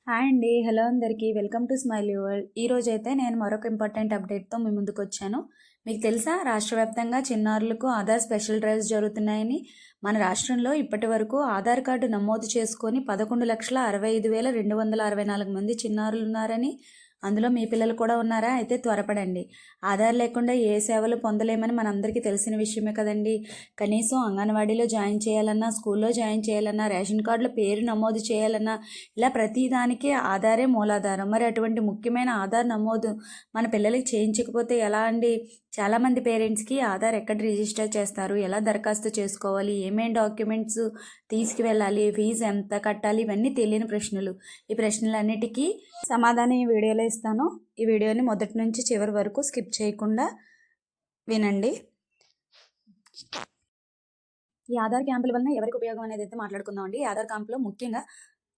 Hi అండి. Hello అందరికీ. Welcome to smiley world. ఈరోజైతే నేను మరొక ఇంపార్టెంట్ అప్డేట్‌తో మీ ముందుకొచ్చాను. మీకు తెలుసా రాష్ట్ర వ్యాప్తంగా చిన్నారులకు ఆధార్ స్పెషల్ డ్రైవ్స్ జరుగుతున్నాయని? మన రాష్ట్రంలో ఇప్పటి వరకు ఆధార్ కార్డు నమోదు చేసుకొని 11,65,264 మంది చిన్నారులున్నారని, అందులో మీ పిల్లలు కూడా ఉన్నారా? అయితే త్వరపడండి. ఆధార్ లేకుండా ఏ సేవలు పొందలేమని మనందరికీ తెలిసిన విషయమే కదండి. కనీసం అంగన్వాడీలో జాయిన్ చేయాలన్నా, స్కూల్లో జాయిన్ చేయాలన్నా, రేషన్ కార్డులో పేరు నమోదు చేయాలన్నా ఇలా ప్రతిదానికి ఆధారే మూలాధారం. మరి అటువంటి ముఖ్యమైన ఆధార్ నమోదు మన పిల్లలకి చేయించకపోతే ఎలా అండి? చాలామంది పేరెంట్స్కి ఆధార్ ఎక్కడ రిజిస్టర్ చేస్తారు, ఎలా దరఖాస్తు చేసుకోవాలి, ఏమేం డాక్యుమెంట్స్ తీసుకువెళ్ళాలి, ఫీజు ఎంత కట్టాలి, ఇవన్నీ తెలియని ప్రశ్నలు. ఈ ప్రశ్నలన్నిటికీ సమాధానం ఈ వీడియోలో ఇస్తాను. ఈ వీడియోని మొదటి నుంచి చివరి వరకు స్కిప్ చేయకుండా వినండి. ఈ ఆధార్ క్యాంపుల వలన ఎవరికి ఉపయోగం అనేది అయితే మాట్లాడుకుందామండి. ఈ ఆధార్ క్యాంపులో ముఖ్యంగా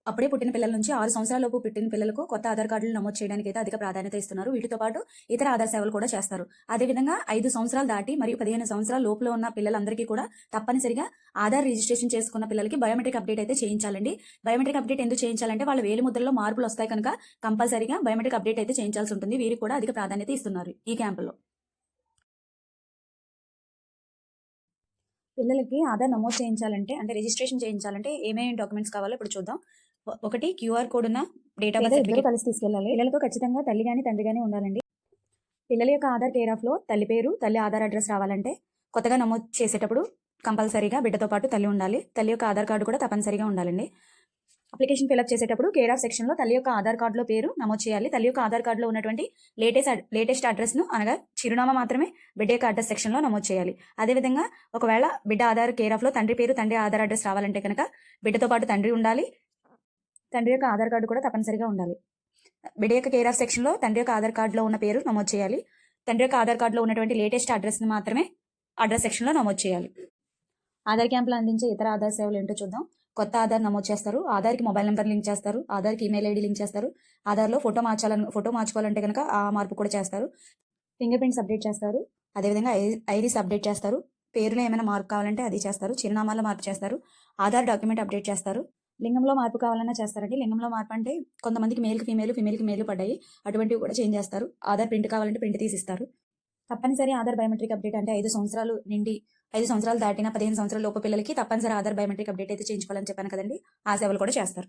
అప్పుడే పుట్టిన పిల్లల నుంచి 6 సంవత్సరాల లోపు పుట్టిన పిల్లలకు కొత్త ఆధార్ కార్డులు నమోదు చేయడానికి అయితే అధిక ప్రాధాన్యత ఇస్తున్నారు. వీటితో పాటు ఇతర ఆధార్ సేవలు కూడా చేస్తారు. అదేవిధంగా 5 సంవత్సరాలు దాటి మరియు 15 సంవత్సరాల లోపల ఉన్న పిల్లలందరికీ కూడా తప్పనిసరిగా ఆధార్ రిజిస్ట్రేషన్ చేసుకున్న పిల్లలకి బయోమెట్రిక్ అప్డేట్ అయితే చేయించాలండి. బయోమెట్రిక్ అప్డేట్ ఎందుకు చేయించాలంటే వాళ్ళ వేలిముద్రలో మార్పులు వస్తాయి కనుక కంపల్సరీగా బయోమెట్రిక్ అప్డేట్ అయితే చేయించాల్సి ఉంటుంది. వీరికి కూడా అధిక ప్రాధాన్యత ఇస్తున్నారు ఈ క్యాంపులో. పిల్లలకి ఆధార్ నమోదు చేయించాలంటే అంటే రిజిస్ట్రేషన్ చేయించాలంటే ఏమేమి డాక్యుమెంట్స్ కావాలో ఇప్పుడు చూద్దాం. ఒకటి క్యూఆర్ కోడ్ ఉన్న డేట్ ఆఫ్ బర్త్ సర్టిఫికేట్ కలిసి తీసుకెళ్ళాలి. పిల్లలతో ఖచ్చితంగా తల్లి కానీ తండ్రి కానీ ఉండాలండి. పిల్లల యొక్క ఆధార్ కేర్ ఆఫ్ లో తల్లి పేరు, తల్లి ఆధార్ అడ్రస్ రావాలంటే కొత్తగా నమోదు చేసేటప్పుడు కంపల్సరీగా బిడ్డతో పాటు తల్లి ఉండాలి. తల్లి యొక్క ఆధార్ కార్డు కూడా తప్పనిసరిగా ఉండాలండి. అప్లికేషన్ ఫిల్అప్ చేసేటప్పుడు కేర్ ఆఫ్ సెక్షన్లో తల్లి యొక్క ఆధార్ కార్డులో పేరు నమోదు చేయాలి. తల్లి యొక్క ఆధార్ కార్డులో ఉన్నటువంటి లేటెస్ట్ అడ్రస్ను అనగా చిరునామా మాత్రమే బిడ్డ యొక్క అడ్రస్ సెక్షన్లో నమోదు చేయాలి. అదేవిధంగా ఒకవేళ బిడ్డ ఆధార్ కేర్ ఆఫ్లో తండ్రి పేరు, తండ్రి ఆధార్ అడ్రస్ రావాలంటే కనుక బిడ్డతో పాటు తండ్రి ఉండాలి. తండ్రి యొక్క ఆధార్ కార్డు కూడా తప్పనిసరిగా ఉండాలి. బిడ్డ యొక్క కేర్ ఆఫ్ సెక్షన్లో తండ్రి యొక్క ఆధార్ కార్డులో ఉన్న పేరు నమోదు చేయాలి. తండ్రి యొక్క ఆధార్ కార్డులో ఉన్నటువంటి లేటెస్ట్ అడ్రస్ని మాత్రమే అడ్రస్ సెక్షన్లో నమోదు చేయాలి. ఆధార్ క్యాంపులు అందించే ఇతర ఆధార్ సేవలు ఏంటో చూద్దాం. కొత్త ఆధార్ నమోదు చేస్తారు, ఆధార్కి మొబైల్ నెంబర్ లింక్ చేస్తారు, ఆధార్కి ఈమెయిల్ ఐడి లింక్ చేస్తారు, ఆధార్లో ఫోటో మార్చుకోవాలంటే కనుక ఆ మార్పు కూడా చేస్తారు, ఫింగర్ ప్రింట్స్ అప్డేట్ చేస్తారు, అదేవిధంగా ఐరిస్ అప్డేట్ చేస్తారు, పేరులో ఏమైనా మార్పు కావాలంటే అది చేస్తారు, చిరునామాలో మార్పు చేస్తారు, ఆధార్ డాక్యుమెంట్ అప్డేట్ చేస్తారు, లింగంలో మార్పు కావాలన్నా చేస్తారండి. లింగంలో మార్పు అంటే కొంతమందికి మేల్కి ఫీమేల్కి మేల్ పడ్డాయి, అటువంటివి కూడా చేంజ్ చేస్తారు. ఆధార్ ప్రింట్ కావాలంటే ప్రింట్ తీసిస్తారు. తప్పనిసరి ఆధార్ బయోమెట్రిక్ అప్డేట్ అంటే 5 సంవత్సరాలు నిండి 5 సంవత్సరాలు దాటిన 15 సంవత్సరాల లోపు పిల్లలకి తప్పనిసరి ఆధార్ బయోమెట్రిక్ అప్డేట్ అయితే చేయించుకోవాలని చెప్పాను కదండి. ఆ సేవలు కూడా చేస్తారు.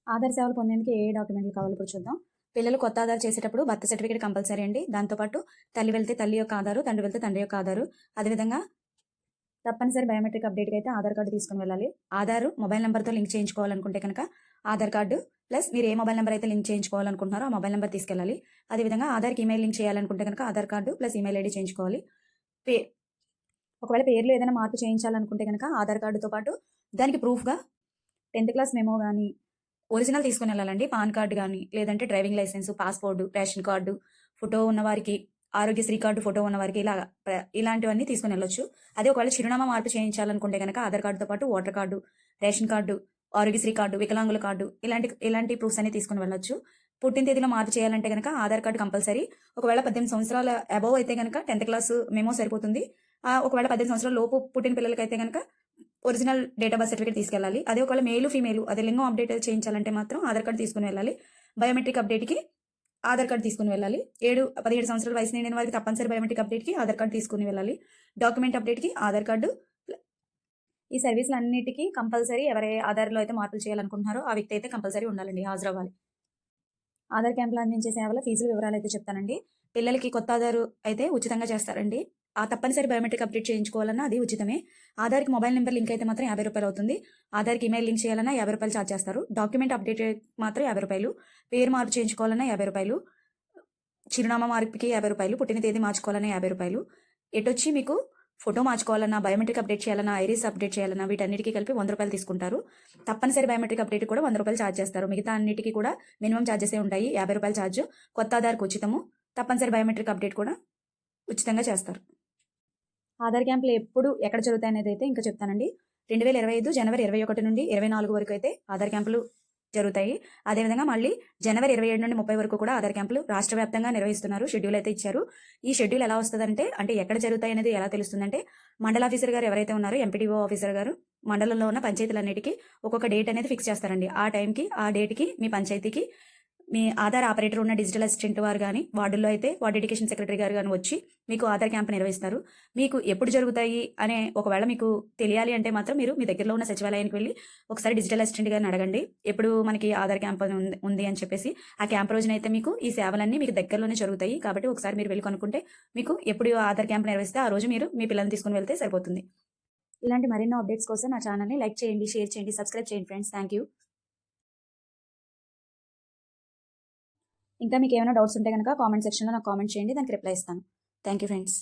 ఆధార్ సేవలు పొందేందుకు ఏ డాక్యుమెంట్లు కావాలో ఇప్పుడు చూద్దాం. పిల్లలు కొత్త ఆధార్ చేసేటప్పుడు బర్త్ సర్టిఫికేట్ కంపల్సరీ అండి. దాంతోపాటు తల్లి వెళ్తే తల్లి యొక్క ఆధారు, తండ్రి వెళ్తే తండ్రి యొక్క ఆధారు, అదేవిధంగా తప్పనిసరి బయోమెట్రిక్ అప్డేట్కి అయితే ఆధార్ కార్డు తీసుకుని వెళ్ళాలి. ఆధార్ మొబైల్ నెంబర్తో లింక్ చేయించుకోవాలనుకుంటే కనుక ఆధార్ కార్డు ప్లస్ మీరు ఏ మొబైల్ నెంబర్ అయితే లింక్ చేయించుకోవాలనుకుంటున్నారో ఆ మొబైల్ నెంబర్ తీసుకెళ్ళాలి. అదేవిధంగా ఆధార్కి ఈమెయిల్ లింక్ చేయాలనుకుంటే కనుక Aadhaar card plus email ID చేయించుకోవాలి. ఒకవేళ పేర్లు ఏదైనా మార్పు చేయించాలనుకుంటే కనుక ఆధార్ కార్డుతో పాటు దానికి ప్రూఫ్గా 10th క్లాస్ మెమో కానీ ఒరిజినల్ తీసుకుని వెళ్ళాలండి. పాన్ కార్డు కానీ లేదంటే driving licence, passport, ration card, photo ఉన్నవారికి ఆరోగ్యశ్రీ కార్డు ఫోటో ఉన్నవారికి ఇలాంటివన్నీ తీసుకుని వెళ్ళొచ్చు. అదే ఒకవేళ చిరునామా మార్పు చేయించాలనుకుంటే కనుక ఆధార్ కార్డుతో పాటు voter card, ration card, Aarogyasri card, వికలాంగుల కార్డు ఇలాంటి ప్రూఫ్స్ అన్ని తీసుకుని వెళ్ళొచ్చు. పుట్టిన తేదీలో మార్పు చేయాలంటే కనుక ఆధార్ కార్డు కంపల్సరీ. ఒకవేళ 18 సంవత్సరాల అబోవ్ అయితే కనుక 10th క్లాస్ మెమో సరిపోతుంది. ఒకవేళ 18 సంవత్సరాల లోపు పుట్టిన పిల్లలకి అయితే కనుక original date of birth certificate తీసుకెళ్ళాలి. అదే ఒకవేళ మేలు ఫీమేల్ అదే లింగం అప్డేట్ చేయించాలంటే మాత్రం ఆధార్ కార్డు తీసుకుని వెళ్ళాలి. బయోమెట్రిక్ అప్డేట్కి ఆధార్ కార్డు తీసుకుని వెళ్ళాలి. 17 సంవత్సరాల వయసు నిండిన వారికి తప్పనిసరి బయోమెట్రిక్ అప్డేట్కి ఆధార్ కార్డు తీసుకుని వెళ్ళాలి. డాక్యుమెంట్ అప్డేట్కి ఆధార్ కార్డు. ఈ సర్వీసులు అన్నిటికీ కంపల్సరీ ఎవరి ఆధార్లో అయితే మార్పులు చేయాలనుకుంటున్నారో ఆ వ్యక్తి అయితే కంపల్సరీ ఉండాలండి, హాజరవ్వాలి. ఆధార్ క్యాంపులు అందించే సేవల ఫీజుల వివరాలు అయితే చెప్తానండి. పిల్లలకి కొత్త ఆధారు అయితే ఉచితంగా చేస్తారండి. ఆ తప్పనిసరి బయోమెట్రిక్ అప్డేట్ చేయించుకోవాలన్నా అది ఉచితమే. ఆధార్కి మొబైల్ నెంబర్ లింక్ అయితే మాత్రం 50 రూపాయలు అవుతుంది. ఆధార్కి ఈమెయిల్ లింక్ చేయాలన్నా 50 రూపాయలు ఛార్జ్ చేస్తారు. డాక్యుమెంట్ అప్డేట్ మాత్రం 50 రూపాయలు. పేరు మార్పు చేయించుకోవాలన్నా 50 రూపాయలు. చిరునామా మార్పుకి 50 రూపాయలు. పుట్టిన తేదీ మార్చుకోవాలన్నా 50 రూపాయలు. ఎటొచ్చి మీకు ఫోటో మార్చుకోవాలన్నా, బయోమెట్రిక్ అప్డేట్ చేయాలన్నా, ఐరిస్ అప్డేట్ చేయాలన్నా వీటన్నిటికీ కలిపి 100 రూపాయలు తీసుకుంటారు. తప్పనిసరి బయోమెట్రిక్ అప్డేట్ కూడా 100 రూపాయలు ఛార్జ్ చేస్తారు. మిగతా అన్నిటికీ కూడా మినిమం ఛార్జెస్ ఉంటాయి. 50 రూపాయలు ఛార్జ్. కొత్త ఆధార్కి ఉచితము, తప్పనిసరి బయోమెట్రిక్ అప్డేట్ కూడా ఉచితంగా చేస్తారు. ఆధార్ క్యాంపులు ఎక్కడ జరుగుతాయి అనేది అయితే ఇంకా చెప్తానండి. 2025 జనవరి 21 నుండి 24 వరకు అయితే ఆధార్ క్యాంపులు జరుగుతాయి. అదేవిధంగా మళ్ళీ జనవరి 27 నుండి 30 వరకు కూడా ఆధార్ క్యాంపులు రాష్ట్ర వ్యాప్తంగా నిర్వహిస్తున్నారు. షెడ్యూల్ అయితే ఇచ్చారు. ఈ షెడ్యూల్ ఎలా వస్తుందంటే, అంటే ఎక్కడ జరుగుతాయి అనేది ఎలా తెలుస్తుందంటే, మండల ఆఫీసర్ గారు ఎవరైతే ఉన్నారో ఎంపీడీఓ ఆఫీసర్ గారు మండలంలో ఉన్న పంచాయతీలన్నిటికీ ఒక్కొక్క డేట్ అనేది ఫిక్స్ చేస్తారండి. ఆ టైంకి ఆ డేట్కి మీ పంచాయతీకి మీ ఆధార్ ఆపరేటర్ ఉన్న డిజిటల్ అసిస్టెంట్ వారు కానీ, వార్డుల్లో అయితే వార్డ్ ఎడ్యుకేషన్ సెక్రటరీ గారు కానీ వచ్చి మీకు ఆధార్ క్యాంప్ నిర్వహిస్తారు. మీకు ఎప్పుడు జరుగుతాయి అనే ఒకవేళ మీకు తెలియాలి అంటే మాత్రం మీరు మీ దగ్గరలో ఉన్న సచివాలయానికి వెళ్ళి ఒకసారి డిజిటల్ అసిస్టెంట్ గారిని అడగండి, ఎప్పుడు మనకి ఆధార్ క్యాంప్ ఉంది అని చెప్పేసి. ఆ క్యాంప్ రోజునైతే మీకు ఈ సేవలన్నీ మీకు దగ్గరలోనే జరుగుతాయి. కాబట్టి ఒకసారి మీరు వెళ్ళి కనుక్కుంటే మీకు ఎప్పుడు ఆధార్ క్యాంప్ నిర్వహిస్తే ఆ రోజు మీరు మీ పిల్లల్ని తీసుకుని వెళ్తే సరిపోతుంది. ఇలాంటి మరెన్నో అప్డేట్స్ కోసం నా ఛానల్ని లైక్ చేయండి, షేర్ చేయండి, సబ్స్క్రైబ్ చేయండి ఫ్రెండ్స్. Thank you. ఇంకా మీకు ఏమైనా డౌట్స్ ఉంటే కనుక కామెంట్ సెక్షన్లో నాకు కామెంట్ చేయండి, దానికి రిప్లై ఇస్తాను. Thank you friends.